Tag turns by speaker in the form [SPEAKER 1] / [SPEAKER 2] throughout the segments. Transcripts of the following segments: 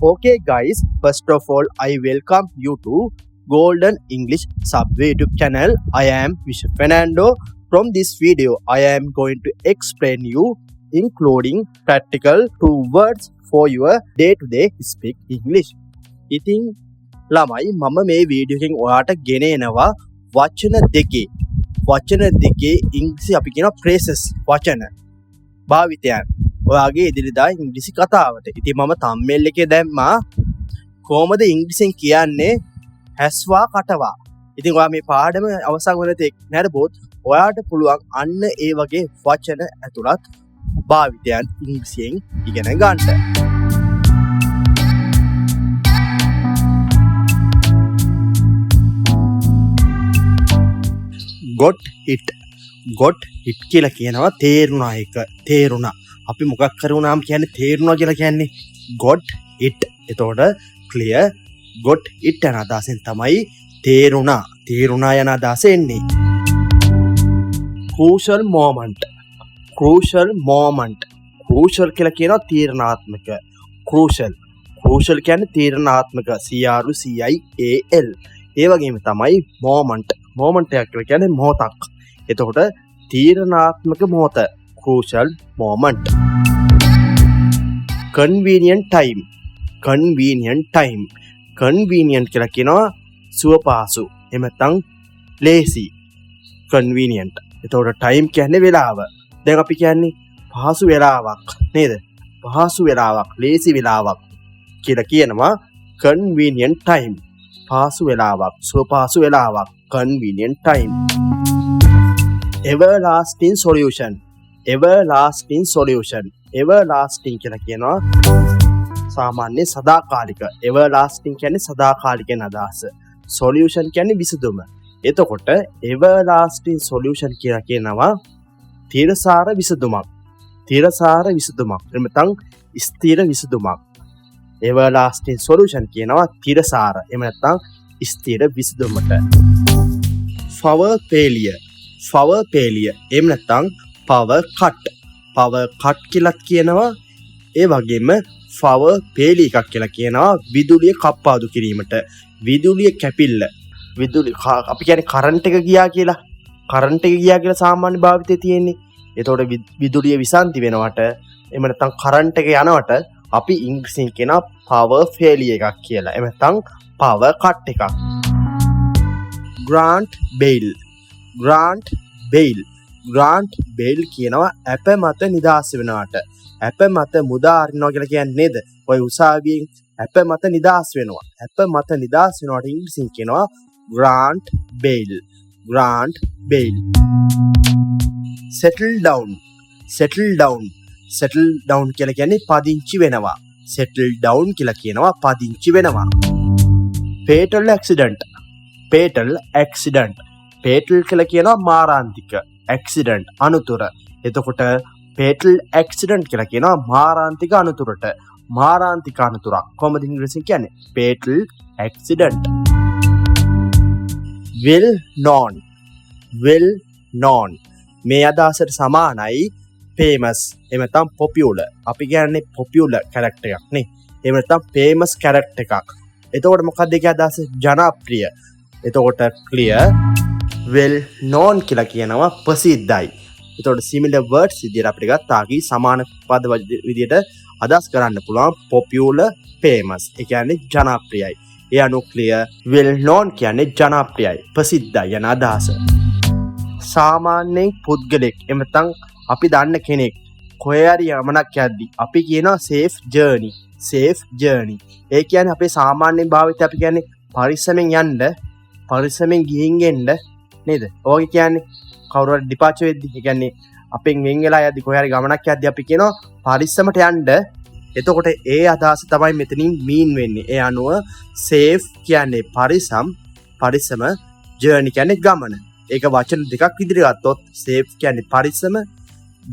[SPEAKER 1] Okay guys, first of all I welcome you to Golden English Subway YouTube channel. I am Vishal Fernando. From this video I am going to explain you including practical 2 words for your day-to-day speak English. ඉතින් ළමයි මම මේ video එකෙන් ඔයාට ගෙන එනවා වචන දෙකේ ඉංග්‍රීසි අපි කියන phrases වචන භාවිතයන් ඔයාගේ ඉදිරියදා ඉංග්‍රීසි කතාවට. ඉතින් මම thumbnail එකේ දැම්මා කොහොමද ඉංග්‍රීසියෙන් කියන්නේ හැස්වා කටවා. ඉතින් ඔයා මේ පාඩම අවසන් වෙන තෙක් නෑරපොත් ඔයාට පුළුවන් අන්න ඒ වගේ වචන ඇතුළත් භාවිතයන් ඉංග්‍රීසියෙන් ඉගෙන ගන්න. got it කියලා කියනවා තේරුණා එක තේරුණා. අපි මොකක් කරුණාම කියන්නේ තේරුණා කියලා කියන්නේ got it. එතකොට clear got it යන අදහසෙන් තමයි තේරුණා යන අදහස එන්නේ. crucial crucial කියලා කියනවා තීරණාත්මක. crucial කියන්නේ තීරණාත්මක CRUCIAL. ඒ වගේම තමයි moment එකක් කියලා කියන්නේ මොහොතක්. එතකොට තීරණාත්මක මොහොත crucial moment. convenient කියලා කියනවා සුවපහසු. එහෙම නැත්නම් lazy. convenient. එතකොට time කියන්නේ වෙලාව. දැන් අපි කියන්නේ පහසු වෙලාවක් නේද? පහසු වෙලාවක් lazy වෙලාවක් කියලා කියනවා convenient time. පහසු වෙලාවක් සුවපහසු වෙලාවක් convenient time. everlasting කියලා කියනවා සාමාන්‍ය සදාකාලික. everlasting කියන්නේ සදාකාලික යන අදහස. solution කියන්නේ විසඳුම. එතකොට everlasting solution කියලා කියනවා තිරසාර විසඳුමක්. එතන ස්ථිර විසඳුමක්. everlasting solution කියනවා තිරසාර. එහෙම නැත්නම් ස්ථිර විසඳුමට. power failure එහෙම නැත්නම් power cut කියලා කියනවා. ඒ වගේම power failure එකක් කියලා කියනවා විදුලිය කප්පාදු කිරීමට. විදුලිය කැපිල්ල. අපි කියන්නේ කරන්ට් එක ගියා කියලා සාමාන්‍ය භාවිතයේ තියෙන්නේ. එතකොට විදුලිය විසන්ති වෙනවට එහෙම නැත්නම් කරන්ට් එක යනවට අපි ඉංග්‍රීසියෙන් කියනවා power failure එකක් කියලා. එහෙම නැත්නම් power cut එකක්. grant bail කියනවා අප මත නිදහස් වෙනවට. අප මත මුදා හරිනවා කියලා කියන්නේ නේද? ඔය උසාවියෙන් අප මත නිදහස් වෙනවා. අප මත නිදහස් වෙනවට ඉංග්‍රීසියෙන් කියනවා grant bail. settle down කියලා කියන්නේ පදිංචි වෙනවා. settle down කියලා කියනවා පදිංචි වෙනවා. fatal accident කියලා කියනවා මාරාන්තික. accident අනතුර. එතකොට fatal accident කියලා කියනවා මාරාන්තික අනතුරට. මාරාන්තික අනතුරක් කොහොමද ඉංග්‍රීසියෙන් කියන්නේ? fatal accident. well known මේ අදහසට සමානයි famous. එහෙම නැත්නම් popular. අපි කියන්නේ popular character එකක් නේ. එහෙම නැත්නම් famous character එකක්. එතකොට මොකක්ද ඒකේ අදහස? ජනප්‍රිය. එතකොට clear well known කියලා කියනවා ප්‍රසිද්ධයි. එතකොට similar words විදියට අපිට ගත්තාකි සමාන පද විදියට අදහස් කරන්න පුළුවන් popular famous. ඒ කියන්නේ ජනප්‍රියයි. ඒ අනුව clear well known කියන්නේ ජනප්‍රියයි ප්‍රසිද්ධයි යන අදහස. සාමාන්‍යයෙන් පුද්ගලෙක් එහෙම නැත්නම් අපි දන්න කෙනෙක් කොහේ හරි යමනක් යද්දි අපි කියනවා safe journey. ඒ කියන්නේ අපේ සාමාන්‍ය භාවිතය අපි කියන්නේ පරිස්සමෙන් ගිහින් එන්න නේද? ඔයගේ කියන්නේ කවුරු හරි ඩිපාර්චර් වෙද්දි ඒ කියන්නේ අපෙන් වෙන් වෙලා යද්දි කොහේ හරි ගමනක් යද්දි අපි කියනවා පරිස්සමට යන්න. එතකොට ඒ අදහස තමයි මෙතනින් මීන් වෙන්නේ. ඒ අනුව safe කියන්නේ පරිස්සම journey කියන්නේ ගමන. ඒක වචන දෙකක් විදිහට ගත්තොත් safe කියන්නේ පරිස්සම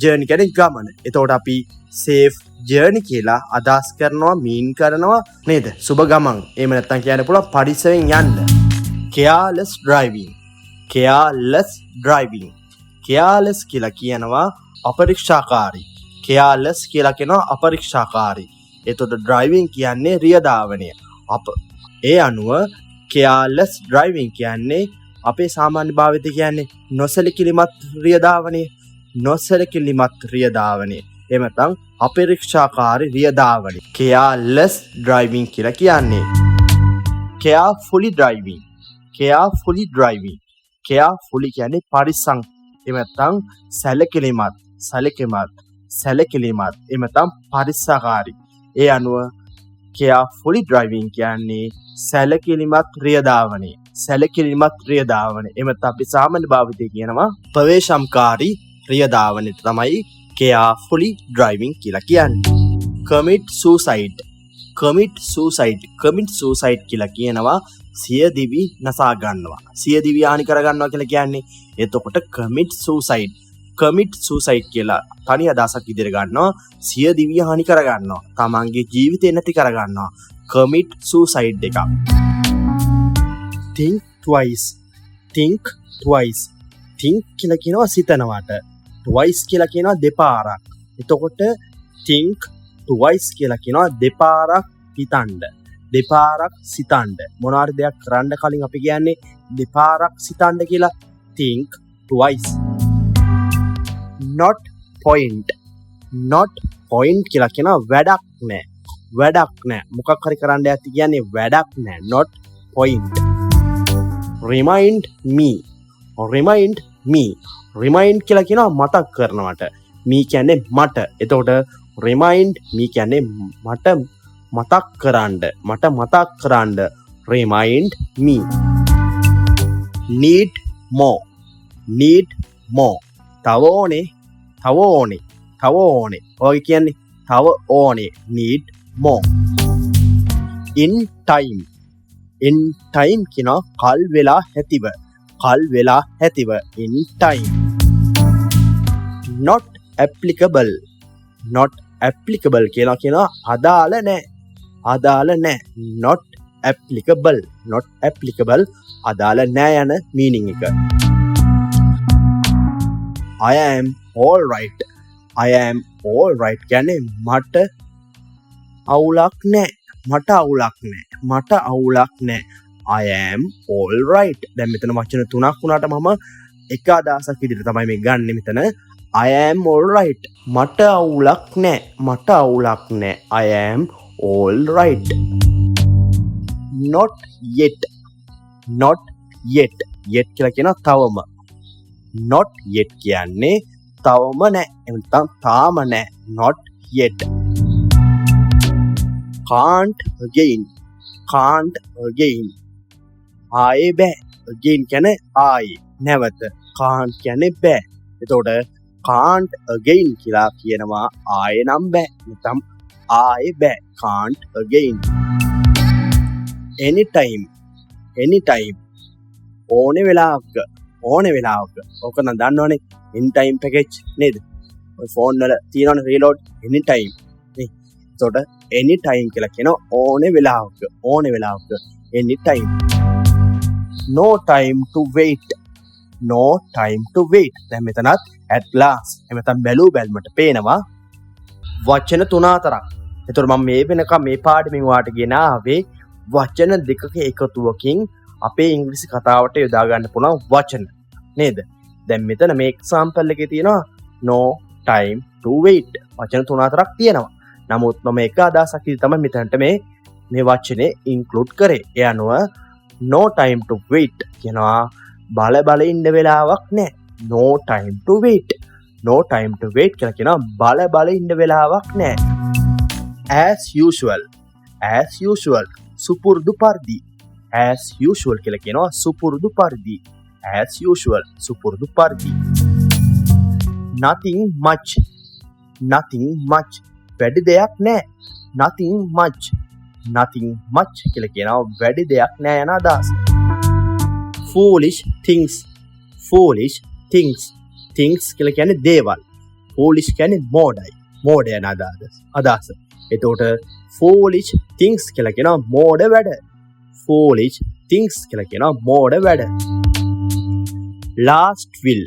[SPEAKER 1] journey කියන්නේ ගමන. එතකොට අපි safe journey කියලා අදහස් කරනවා මීන් කරනවා නේද? සුබ ගමන්. එහෙම නැත්නම් කියන්න පුළුවන් පරිස්සමෙන් යන්න. careless කියලා කියනවා අපරීක්ෂාකාරී. careless කියලා කියනවා අපරීක්ෂාකාරී. එතකොට driving කියන්නේ රියදාවනය. ඒ අනුව careless driving කියන්නේ අපේ සාමාන්‍ය භාවිතය කියන්නේ නොසැලකිලිමත් රියදාවනය. නොසැලකිලිමත් රියදාවනය. එහෙම නැත්නම් අපේක්ෂාකාරී රියදාවනය. careless driving කියලා කියන්නේ. carefully driving. carefully driving. carefully කියන්නේ පරිස්සම්. එහෙම නැත්නම් සැලකිලිමත්. සැලකිලිමත්. එහෙම නැත්නම් පරිස්සකාරී. ඒ අනුව carefully driving කියන්නේ සැලකිලිමත් රියදාවනය. සැලකිලිමත් රියදාවනය. එහෙම නැත්නම් අපි සාමාන්‍ය භාවිතය කියනවා ප්‍රවේශම්කාරී රියදාවනය තමයි carefully driving කියලා කියන්නේ. commit suicide. commit suicide කියලා කියනවා සියදිවි නසා ගන්නවා. සියදිවි හානි කර ගන්නවා කියලා කියන්නේ. එතකොට commit suicide කියලා තනි අදහසක් ඉදිරියට ගන්නවා. සියදිවි හානි කර ගන්නවා. තමන්ගේ ජීවිතේ නැති කර ගන්නවා. commit suicide එක. think twice. think කියලා කියනවා සිතනවාට. twice කියලා කියනවා දෙපාරක්. එතකොට think twice කියලා කියනවා දෙපාරක් හිතන්න. දෙපාරක් සිතන්න. මොනවාරි දෙයක් කරන්න කලින් අපි කියන්නේ දෙපාරක් සිතන්න කියලා. think twice. not point කියලා කියනවා වැඩක් නැහැ. මොකක් හරි කරන්න යති කියන්නේ වැඩක් නැහැ. not point. remind කියලා කියනවා මතක් කරනවට. me කියන්නේ මට. එතකොට remind me කියන්නේ මට මතක් කරන්න. remind me. need more. තව ඕනේ. ඔය කියන්නේ තව ඕනේ. need more. in time කියනවා කල් වෙලා ඇතිව. in time. not applicable කියලා කියනවා අදාළ නැහැ. not applicable අදාළ නැහැ යන meaning එක. I am all right කියන්නේ මට අවුලක් නැහැ. I am all right. දැන් මෙතන වචන තුනක් වුණාට මම එක අදහසක් විදිහට තමයි මේ ගන්නෙ මෙතන. I am all right. මට අවුලක් නැහැ. I am all right. not yet කියලා කියනවා තවම. not yet කියන්නේ තවම නැහැ. එතන තාම නැහැ. not yet. can't again. ආයේ බෑ. again කියන්නේ ආයේ නැවත. can't කියන්නේ බෑ. එතකොට can't again කියලා කියනවා ආයේ නම් බෑ. නැත්නම් ආයේ බෑ. can't again. anytime ඕනේ වෙලාවක. ඔක නම් දන්නවනේ anytime package නේද? ඔය ෆෝන් වල තියෙනවනේ reload anytime නේ. එතකොට anytime කියලා කියනවා ඕනේ වෙලාවක. anytime. no time to wait. දැන් මෙතනත් at last එමෙතන බැලුමට පේනවා වචන 3-4ක්. එතකොට මම මේ වෙනකම් මේ පාඩමෙන් වාට ගෙනාවේ වචන දෙකක එකතුවකින් අපේ ඉංග්‍රීසි කතාවට යොදා ගන්න පුළුවන් වචන නේද? දැන් මෙතන මේ එක්සැම්පල් එකේ තියෙනවා no time to wait. වචන 3-4ක් තියෙනවා. නමුත් මම එක අදහසක් ඉදිරි තමයි මෙතනට මේ වචනේ ඉන්ක්ලූඩ් කරේ. ඒ අනුව no time to wait කියනවා බල ඉන්න වෙලාවක් නැහැ. no time to wait කියලා කියනවා බල ඉන්න වෙලාවක් නැහැ. as usual සුපුරුදු පරිදි. as usual කියලා කියනවා සුපුරුදු පරිදි. nothing much වැඩි දෙයක් නැහැ. nothing much කියලා කියනවා වැඩි දෙයක් නැහැ යන අදහස. foolish things කියලා කියන්නේ දේවල්. foolish කියන්නේ මෝඩ යන අදහස. එතකොට foolish things කියලා කියනවා මෝඩ වැඩ. last will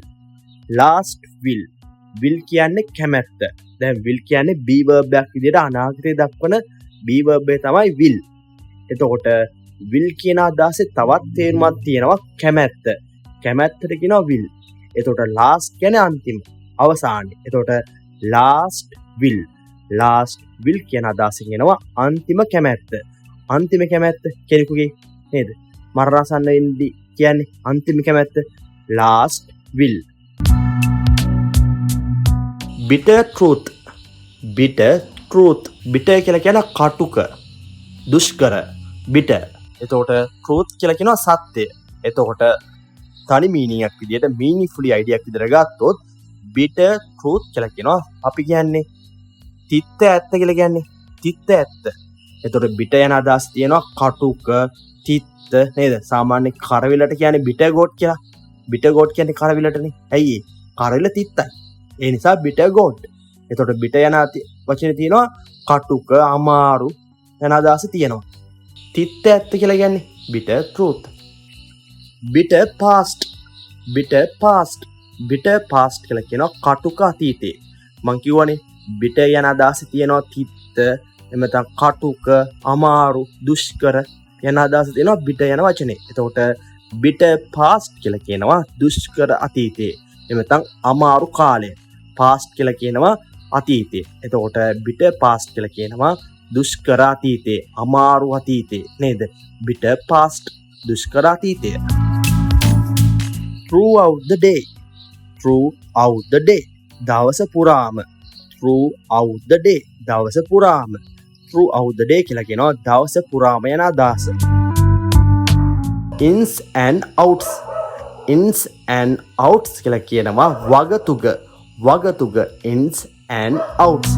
[SPEAKER 1] will කියන්නේ කැමැත්ත. දැන් will කියන්නේ be verb එකක් විදිහට අනාගතයේ දක්වන be verb එක තමයි will. එතකොට will කියන අදහසේ තවත් තේරුමක් තියෙනවා කැමැත්ත. කැමැත්තට කියනවා will. එතකොට last කියන්නේ අන්තිම අවසානයේ. එතකොට last will. last will කියන අදහසින් එනවා අන්තිම කැමැත්ත. අන්තිම කැමැත්ත කෙනෙකුගේ නේද? මරණාසන්න වෙන්නේ කියන්නේ අන්තිම කැමැත්ත last will. bitter truth. bitter truth. bitter කියලා කියන කටුක, දුෂ්කර, bitter. එතකොට truth කියලා කියනවා සත්‍ය. එතකොට තනි මීනින්ග් එකක් විදිහට meaningfully idea එකක් විදිහට ගත්තොත් bitter truth කියලා කියනවා අපි කියන්නේ තිත්ත ඇත්ත කියලා කියන්නේ තිත්ත ඇත්ත. එතකොට bitter යන අදහස් තියෙනවා කටුක, තිත්ත නේද? සාමාන්‍ය කරවිලට කියන්නේ bitter gourd කියලා. bitter gourd කියන්නේ කරවිලටනේ. ඇයි ඒ? කරවිල තිත්තයි. ඒ නිසා bitter gourd. එතකොට bitter යන වචනේ තියෙනවා කටුක, අමාරු යන අදහස තියෙනවා. තිත්ත ඇත්ත කියලා කියන්නේ bitter truth. bitter past. bitter past. bitter past කියලා කියනවා කටුක අතීතේ. මං කියවනේ bitter යන අදහස තියෙනවා තිත්ත, එහෙම නැත්නම් කටුක, අමාරු, දුෂ්කර යන අදහස තියෙනවා bitter යන වචනේ. එතකොට bitter past කියලා කියනවා දුෂ්කර අතීතේ. එහෙම නැත්නම් අමාරු කාලය. past කියලා කියනවා අතීතේ. එතකොට bitter past කියලා කියනවා දුෂ්කර අතීතේ, අමාරු අතීතේ නේද? bitter past දුෂ්කර අතීතය. throughout the day. throughout the day. දවස පුරාම. throughout the day. දවස පුරාම. throughout the day කියලා කියනවා දවස පුරාම යන අදහස. ins and outs. ins and outs කියලා කියනවා වගතුග. වගතුග ins and outs.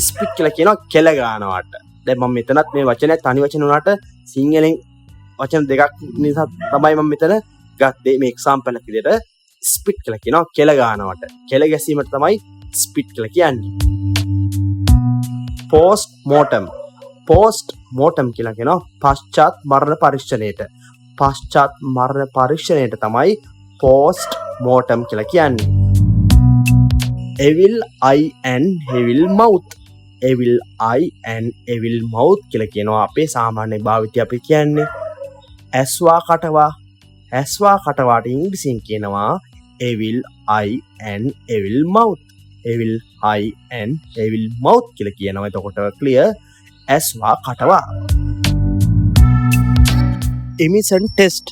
[SPEAKER 1] spit කියලා කියනවා කෙල ගන්නවට. දැන් මම මෙතනත් මේ වචනේ තනි වචන උනාට සිංහලෙන් වචන දෙකක් නිසා තමයි මම මෙතන ගත්තේ මේ එක්සැම්පල් එක විදිහට. spit කියලා කියනවා කෙල ගන්නවට. කෙල ගැසීමට තමයි spit කියලා කියන්නේ. post mortem. post mortem කියලා කියනවා පශ්චාත් මරණ පරීක්ෂණයට. පශ්චාත් මරණ පරීක්ෂණයට තමයි post mortem කියලා කියන්නේ. evil eye and evil mouth. evil eye and evil mouth කියලා කියනවා අපේ සාමාන්‍ය භාවිතය අපි කියන්නේ ඇස්වා කටවා. ඇස්වා කටවාට ඉංග්‍රීසියෙන් කියනවා evil eye and evil mouth. evil eye and evil mouth කියලා කියනවා. එතකොට clear ඇස්වා කටවා. emission test.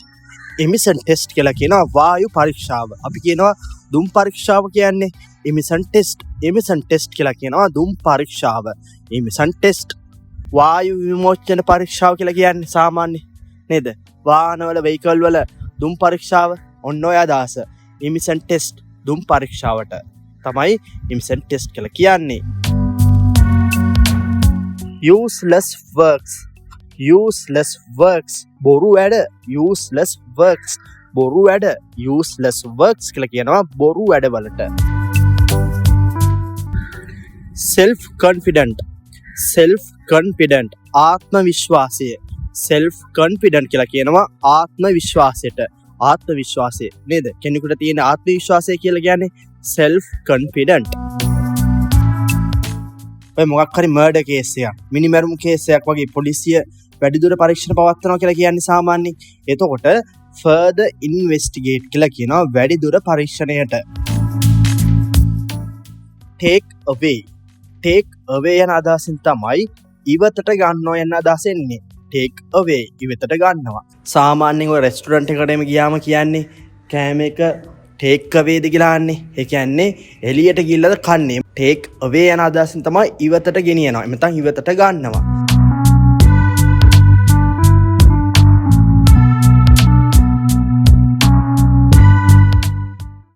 [SPEAKER 1] emission test කියලා කියනවා වායු පරීක්ෂාව. අපි කියනවා දුම් පරීක්ෂාව කියන්නේ emission test. emission test කියලා කියනවා දුම් පරීක්ෂාව. emission test වායු විමෝචන පරීක්ෂාව කියලා කියන්නේ සාමාන්‍ය නේද? වාහනවල vehicle වල දුම් පරීක්ෂාව ඔන්න ඔය අදහස. emission test දුම් පරීක්ෂාවට තමයි emission test කියලා කියන්නේ. useless works. useless works බොරු වැඩ. useless works බොරු වැඩ. useless works කියලා කියනවා බොරු වැඩ වලට. self confident. self confident ආත්ම විශ්වාසය. self confident කියලා කියනවා ආත්ම විශ්වාසයට. ආත්ම විශ්වාසය නේද? කෙනෙකුට තියෙන ආත්ම විශ්වාසය කියලා කියන්නේ self confident. ඔය මොකක් හරි මර්ඩර් කේස් එකක්, මිනිමරුම් කේස් එකක් වගේ පොලිසිය වැඩිදුර පරීක්ෂණ පවත්වනවා කියලා කියන්නේ සාමාන්‍යයෙන්. එතකොට further investigate කියලා කියනවා වැඩිදුර පරීක්ෂණයට. take away. take away යන අදහසින් තමයි ඉවතට ගන්නවා යන අදහස එන්නේ. take away ඉවතට ගන්නවා. සාමාන්‍යයෙන් ඔය රෙස්ටුරන්ට් එකකටම ගියාම කියන්නේ කෑම එක take away ද කියලා අහන්නේ. ඒ කියන්නේ එළියට ගිහිල්ලාද කන්නේ. take away යන අදහසින් තමයි ඉවතට ගෙනියනවා. එමෙතන ඉවතට ගන්නවා.